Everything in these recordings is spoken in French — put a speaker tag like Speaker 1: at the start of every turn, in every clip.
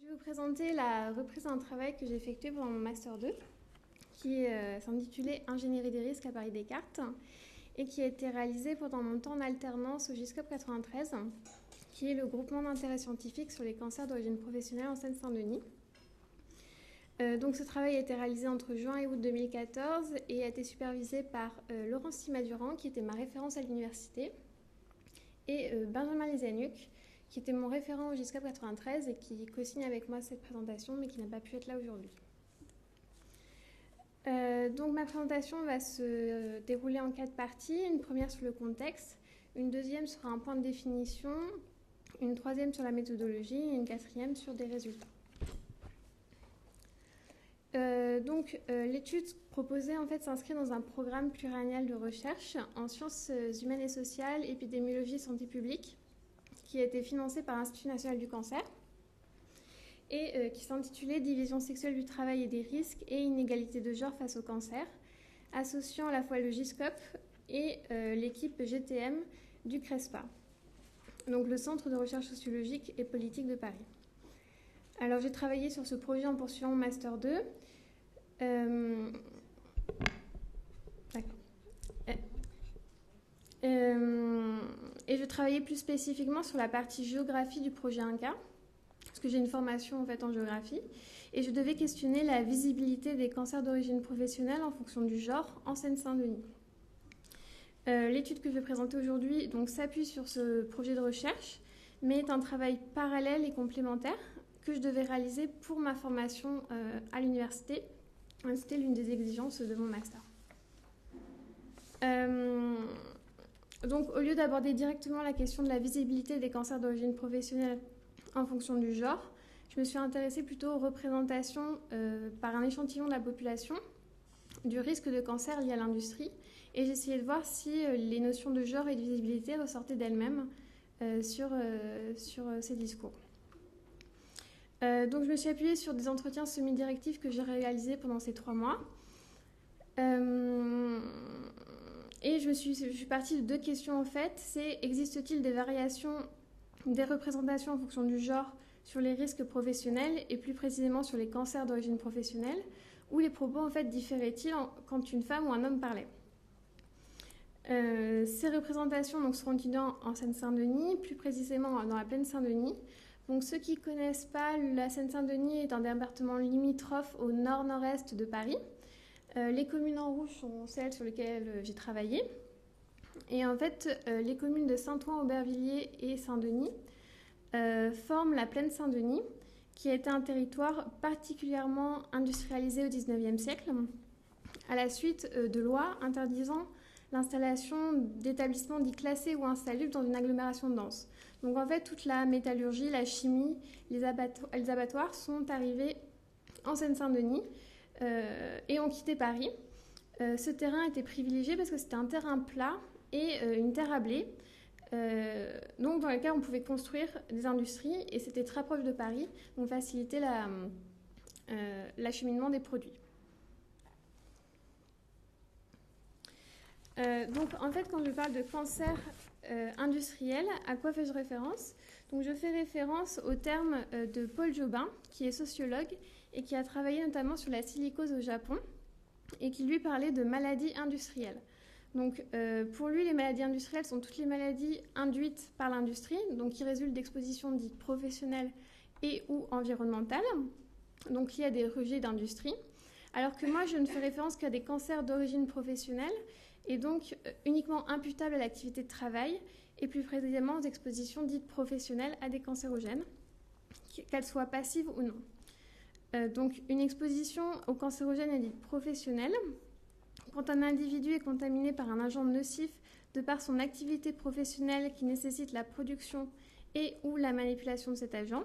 Speaker 1: Je vais vous présenter la reprise d'un travail que j'ai effectué pendant mon Master 2, qui s'intitulait Ingénierie des risques à Paris Descartes, et qui a été réalisé pendant mon temps en alternance au GISCOP 93, qui est le groupement d'intérêt scientifique sur les cancers d'origine professionnelle en Seine-Saint-Denis. Donc ce travail a été réalisé entre juin et août 2014 et a été supervisé par Laurence Simadurand, qui était ma référence à l'université, et Benjamin Lesanuc, qui était mon référent au GISCOP 93 et qui co-signe avec moi cette présentation, mais qui n'a pas pu être là aujourd'hui. Donc ma présentation va se dérouler en 4 parties. Une première sur le contexte, une deuxième sur un point de définition, une troisième sur la méthodologie et une quatrième sur des résultats. L'étude proposée en fait s'inscrit dans un programme pluriannuel de recherche en sciences humaines et sociales, épidémiologie et santé publique, qui a été financé par l'Institut national du cancer et qui s'intitulait Division sexuelle du travail et des risques et inégalité de genre face au cancer, associant à la fois le GISCOP et l'équipe GTM du CRESPA, donc le Centre de recherche sociologique et politique de Paris. Alors j'ai travaillé sur ce projet en poursuivant mon Master 2. Et je travaillais plus spécifiquement sur la partie géographie du projet INCA, parce que j'ai une formation en fait en géographie, et je devais questionner la visibilité des cancers d'origine professionnelle en fonction du genre en Seine-Saint-Denis. L'étude que je vais présenter aujourd'hui s'appuie sur ce projet de recherche, mais est un travail parallèle et complémentaire que je devais réaliser pour ma formation à l'université. C'était l'une des exigences de mon master. Donc, au lieu d'aborder directement la question de la visibilité des cancers d'origine professionnelle en fonction du genre, je me suis intéressée plutôt aux représentations par un échantillon de la population du risque de cancer lié à l'industrie, et j'ai essayé de voir si les notions de genre et de visibilité ressortaient d'elles-mêmes sur ces discours. Donc je me suis appuyée sur des entretiens semi-directifs que j'ai réalisés pendant ces 3 mois. Et je suis partie de 2 questions en fait. C'est existe-t-il des variations, des représentations en fonction du genre sur les risques professionnels et plus précisément sur les cancers d'origine professionnelle, ou les propos en fait différaient-ils quand une femme ou un homme parlait. Ces représentations seront étudiées en Seine-Saint-Denis, plus précisément dans la plaine Saint-Denis. Donc ceux qui ne connaissent pas, la Seine-Saint-Denis est un département limitrophe au nord-nord-est de Paris. Les communes en rouge sont celles sur lesquelles j'ai travaillé. Et en fait, les communes de Saint-Ouen, Aubervilliers et Saint-Denis forment la plaine Saint-Denis, qui a été un territoire particulièrement industrialisé au XIXe siècle, à la suite de lois interdisant l'installation d'établissements dits classés ou insalubres dans une agglomération dense. Donc en fait, toute la métallurgie, la chimie, les abattoirs sont arrivés en Seine-Saint-Denis et ont quitté Paris. Ce terrain était privilégié parce que c'était un terrain plat et une terre à blé, donc dans lequel on pouvait construire des industries, et c'était très proche de Paris, donc facilitait l'acheminement des produits. Donc en fait, quand je parle de cancer industriel, à quoi fais-je référence? Donc je fais référence au terme de Paul Jobin, qui est sociologue et qui a travaillé notamment sur la silicose au Japon, et qui lui parlait de maladies industrielles. Donc pour lui, les maladies industrielles sont toutes les maladies induites par l'industrie, donc qui résultent d'expositions dites professionnelles et ou environnementales, donc liées à des rejets d'industrie. Alors que moi, je ne fais référence qu'à des cancers d'origine professionnelle, et donc uniquement imputables à l'activité de travail, et plus précisément aux expositions dites professionnelles à des cancérogènes, qu'elles soient passives ou non. Donc une exposition aux cancérogènes est dite professionnelle quand un individu est contaminé par un agent nocif de par son activité professionnelle qui nécessite la production et ou la manipulation de cet agent.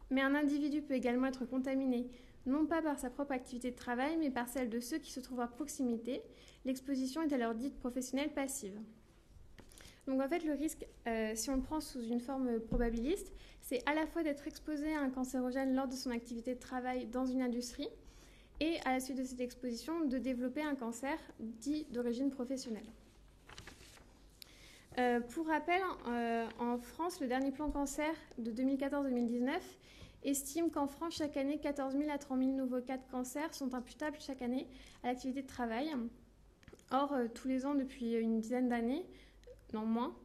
Speaker 1: Mais un individu peut également être contaminé non pas par sa propre activité de travail, mais par celle de ceux qui se trouvent à proximité. L'exposition est alors dite professionnelle passive. Donc en fait, le risque, si on le prend sous une forme probabiliste, c'est à la fois d'être exposé à un cancérogène lors de son activité de travail dans une industrie, et à la suite de cette exposition, de développer un cancer dit d'origine professionnelle. Pour rappel, en France, le dernier plan cancer de 2014-2019 estime qu'en France, chaque année, 14 000 à 30 000 nouveaux cas de cancer sont imputables chaque année à l'activité de travail. Or, tous les ans, depuis une dizaine d'années, non moins,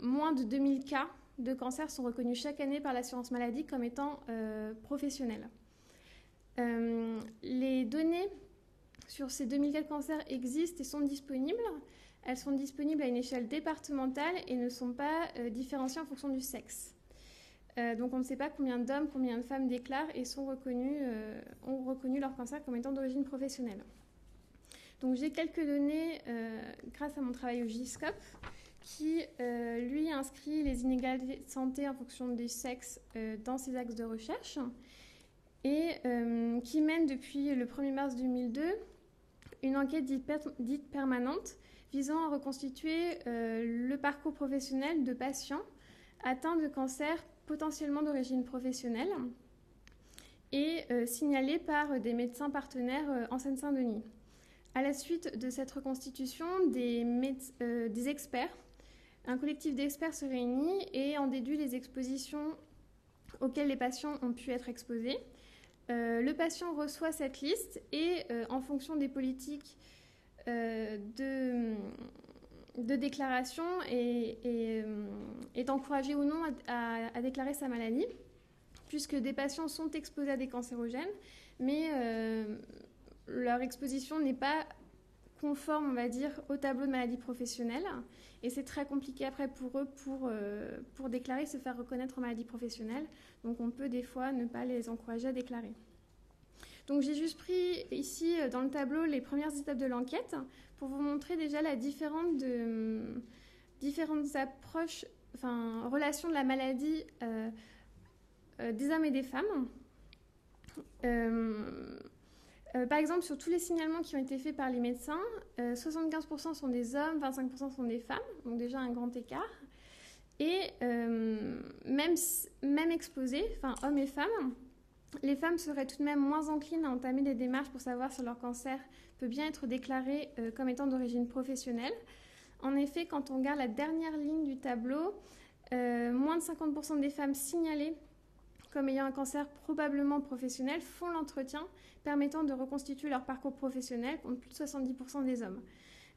Speaker 1: moins de 2000 cas de cancer sont reconnus chaque année par l'assurance maladie comme étant professionnels. Les données sur ces 2000 cas de cancer existent et sont disponibles. Elles sont disponibles à une échelle départementale et ne sont pas différenciées en fonction du sexe. Donc on ne sait pas combien d'hommes, combien de femmes déclarent et ont reconnu leur cancer comme étant d'origine professionnelle. Donc j'ai quelques données grâce à mon travail au GISCOP qui, lui, inscrit les inégalités de santé en fonction du sexe dans ses axes de recherche et qui mène depuis le 1er mars 2002 une enquête dite permanente visant à reconstituer le parcours professionnel de patients atteints de cancer potentiellement d'origine professionnelle et signalés par des médecins partenaires en Seine-Saint-Denis. À la suite de cette reconstitution, des experts, un collectif d'experts se réunit et en déduit les expositions auxquelles les patients ont pu être exposés. Le patient reçoit cette liste et, en fonction des politiques de déclaration, est encouragé ou non à déclarer sa maladie, puisque des patients sont exposés à des cancérogènes, mais leur exposition n'est pas conforme, on va dire, au tableau de maladie professionnelle. Et c'est très compliqué après pour eux pour déclarer, se faire reconnaître en maladie professionnelle. Donc on peut des fois ne pas les encourager à déclarer. Donc j'ai juste pris ici dans le tableau les premières étapes de l'enquête pour vous montrer déjà la différentes approches, relations de la maladie des hommes et des femmes. Par exemple, sur tous les signalements qui ont été faits par les médecins, 75% sont des hommes, 25% sont des femmes, donc déjà un grand écart. Et même exposés, hommes et femmes, les femmes seraient tout de même moins enclines à entamer des démarches pour savoir si leur cancer peut bien être déclaré comme étant d'origine professionnelle. En effet, quand on regarde la dernière ligne du tableau, moins de 50% des femmes signalées comme ayant un cancer probablement professionnel font l'entretien permettant de reconstituer leur parcours professionnel contre plus de 70% des hommes.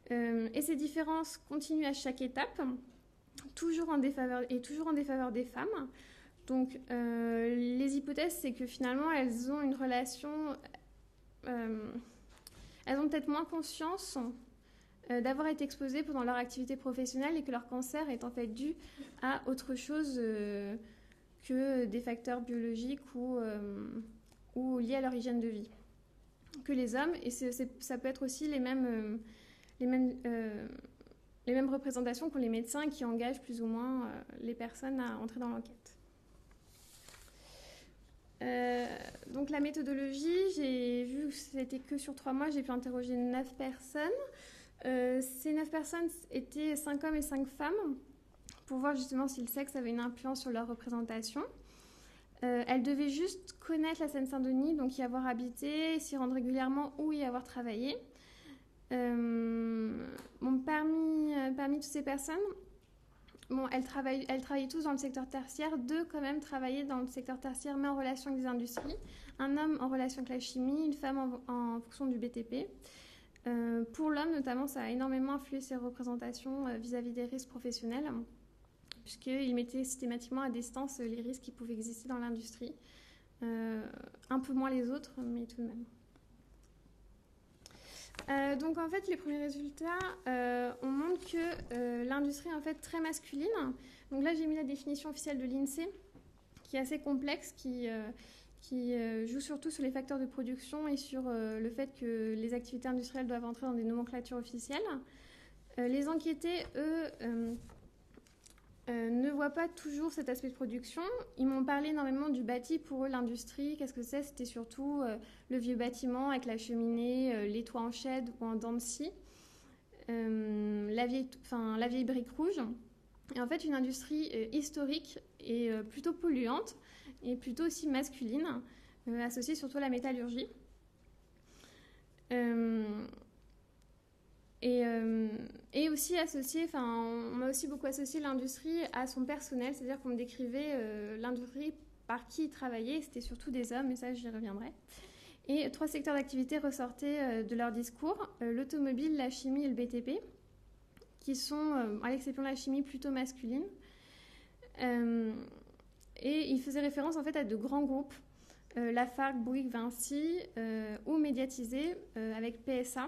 Speaker 1: Et ces différences continuent à chaque étape, toujours en défaveur des femmes. Donc les hypothèses, c'est que finalement, elles ont une relation... elles ont peut-être moins conscience d'avoir été exposées pendant leur activité professionnelle et que leur cancer est en fait dû à autre chose que des facteurs biologiques ou liés à leur hygiène de vie que les hommes. Et ça peut être aussi les mêmes représentations que les médecins qui engagent plus ou moins les personnes à entrer dans l'enquête. Donc la méthodologie, j'ai vu que c'était que sur 3 mois, j'ai pu interroger 9 personnes. Ces 9 personnes étaient 5 hommes et 5 femmes pour voir justement si le sexe avait une influence sur leur représentation. Elles devaient juste connaître la Seine-Saint-Denis, donc y avoir habité, s'y rendre régulièrement ou y avoir travaillé. Parmi toutes ces personnes, elles travaillaient tous dans le secteur tertiaire. 2 quand même travaillaient dans le secteur tertiaire, mais en relation avec des industries. Un homme en relation avec la chimie, une femme en fonction du BTP. Pour l'homme, notamment, ça a énormément influé ses représentations vis-à-vis des risques professionnels, puisqu'il mettait systématiquement à distance les risques qui pouvaient exister dans l'industrie. Un peu moins les autres, mais tout de même. Donc en fait, les premiers résultats, on montre que l'industrie est en fait très masculine. Donc là, j'ai mis la définition officielle de l'INSEE, qui est assez complexe, qui joue surtout sur les facteurs de production et sur le fait que les activités industrielles doivent entrer dans des nomenclatures officielles. Les enquêtés, eux, ne voient pas toujours cet aspect de production. Ils m'ont parlé énormément du bâti. Pour eux, l'industrie, qu'est-ce que c'est ? C'était surtout le vieux bâtiment avec la cheminée, les toits en chède ou en dents de scie, la vieille brique rouge. Et en fait, une industrie historique et plutôt polluante et plutôt aussi masculine, associée surtout à la métallurgie. Et aussi associé, on m'a aussi beaucoup associé l'industrie à son personnel, c'est-à-dire qu'on me décrivait l'industrie par qui ils travaillaient. C'était surtout des hommes, et ça, j'y reviendrai. Et 3 secteurs d'activité ressortaient de leur discours, l'automobile, la chimie et le BTP, qui sont, à l'exception de la chimie, plutôt masculines. Et ils faisaient référence en fait à de grands groupes, Lafargue, Bouygues, Vinci, ou médiatisés avec PSA,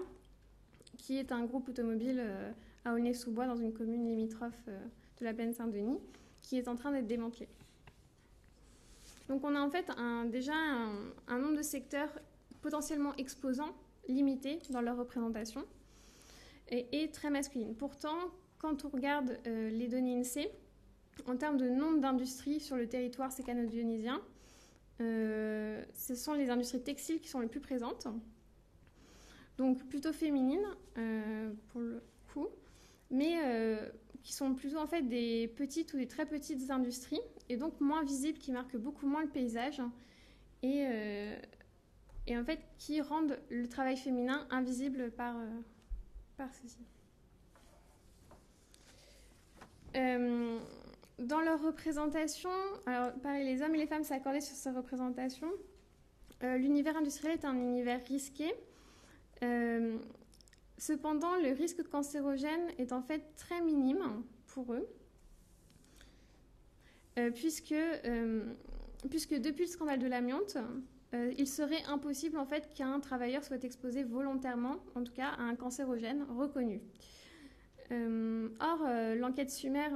Speaker 1: qui est un groupe automobile à Aulnay-sous-Bois, dans une commune limitrophe de la plaine Saint-Denis, qui est en train d'être démantelé. Donc on a en fait déjà un nombre de secteurs potentiellement exposants, limités dans leur représentation, et très masculines. Pourtant, quand on regarde les données INSEE, en termes de nombre d'industries sur le territoire sécano-dionysien, ce sont les industries textiles qui sont les plus présentes, donc plutôt féminines pour le coup, mais qui sont plutôt en fait des petites ou des très petites industries, et donc moins visibles, qui marquent beaucoup moins le paysage, et en fait qui rendent le travail féminin invisible par ceci. Dans leur représentation, alors pareil, les hommes et les femmes s'accordaient sur ces représentations. L'univers industriel est un univers risqué. Cependant, le risque cancérogène est en fait très minime pour eux, puisque depuis le scandale de l'amiante, il serait impossible en fait qu'un travailleur soit exposé volontairement, en tout cas à un cancérogène reconnu. Or, l'enquête Sumer,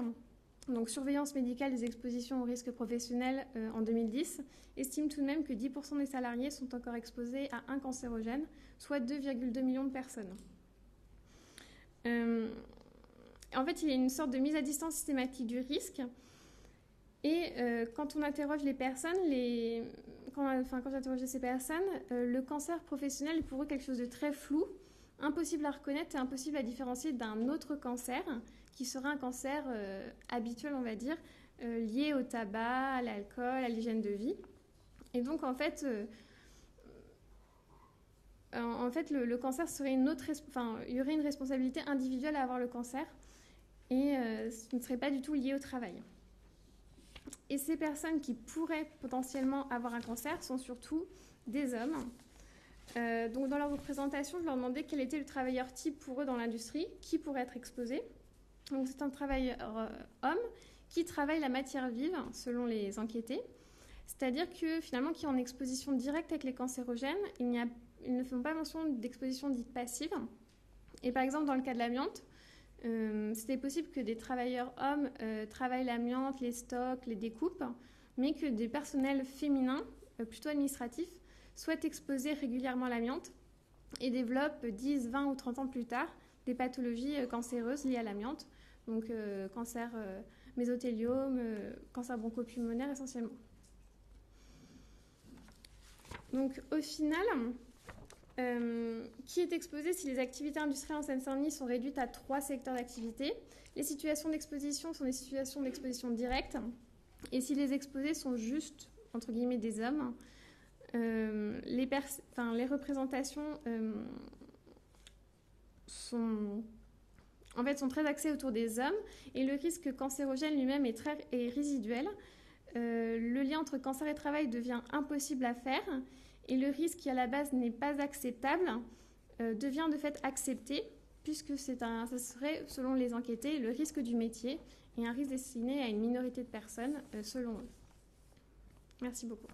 Speaker 1: donc surveillance médicale des expositions aux risques professionnels en 2010, estime tout de même que 10% des salariés sont encore exposés à un cancérogène, soit 2,2 millions de personnes. En fait, il y a une sorte de mise à distance systématique du risque. Et quand on interroge les personnes, quand j'interrogeais ces personnes, le cancer professionnel est pour eux quelque chose de très flou, impossible à reconnaître et impossible à différencier d'un autre cancer, qui sera un cancer habituel, on va dire, lié au tabac, à l'alcool, à l'hygiène de vie. Et donc, en fait, le cancer serait il y aurait une responsabilité individuelle à avoir le cancer, et ce ne serait pas du tout lié au travail. Et ces personnes qui pourraient potentiellement avoir un cancer sont surtout des hommes. Donc dans leur représentation, je leur demandais quel était le travailleur type pour eux dans l'industrie, qui pourrait être exposé. Donc c'est un travailleur homme qui travaille la matière vive, selon les enquêtés. C'est-à-dire que finalement, qui est en exposition directe avec les cancérogènes, ils ne font pas mention d'exposition dite passive. Et par exemple, dans le cas de l'amiante, c'était possible que des travailleurs hommes travaillent l'amiante, les stocks, les découpes, mais que des personnels féminins, plutôt administratifs, soient exposés régulièrement à l'amiante et développent 10, 20 ou 30 ans plus tard des pathologies cancéreuses liées à l'amiante, donc cancer mésothéliome, cancer bronchopulmonaire essentiellement. Donc au final, qui est exposé si les activités industrielles en Seine-Saint-Denis sont réduites à 3 secteurs d'activité? Les situations d'exposition sont des situations d'exposition directe, et si les exposés sont juste, entre guillemets, des hommes, les représentations sont très axées autour des hommes, et le risque cancérogène lui-même est résiduel. Le lien entre cancer et travail devient impossible à faire, et le risque qui à la base n'est pas acceptable devient de fait accepté, puisque ça serait, selon les enquêtés, le risque du métier et un risque destiné à une minorité de personnes selon eux. Merci beaucoup.